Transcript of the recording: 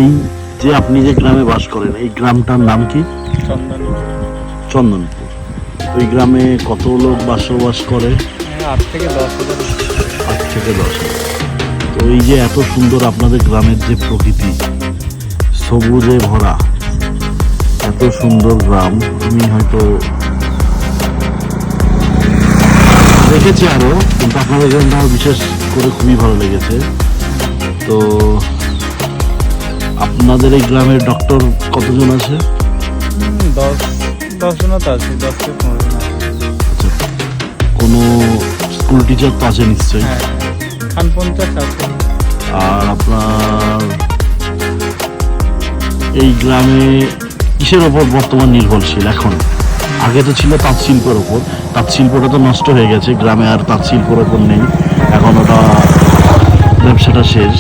এই যে আপনি যে গ্রামে বাস করেন, এই গ্রামটার নাম কি? চন্দনপুর। চন্দনপুর। ওই গ্রামে কত লোক বসবাস করে? 8 থেকে 10 হাজার। 8 থেকে 10,000। তো এই যে এত সুন্দর আপনাদের গ্রামের যে প্রকৃতি, সবুজে ভরা এত সুন্দর গ্রাম, আমি হয়তো দেখেছি আরো, কিন্তু আপনাদের গ্রামটা আমার বিশেষ করে খুবই ভালো লেগেছে। তো আপনাদের এই গ্রামের ডক্টর কতজন আছে? 10 জনও তো আছে, 10 থেকে 15 জন আছে। আচ্ছা, কোনো স্কুল টিচার তো আছে নিশ্চয়ই। হ্যাঁ, খান পঞ্চায়েত আছে। আর আপনার এই গ্রামে কিসের ওপর বর্তমান নির্ভরশীল এখন? আগে তো ছিল তাঁত শিল্পের ওপর, তাঁত শিল্পটা তো নষ্ট হয়ে গেছে, গ্রামে আর তাঁত শিল্পের ওপর নেই, এখন ওটা ব্যবসাটা শেষ।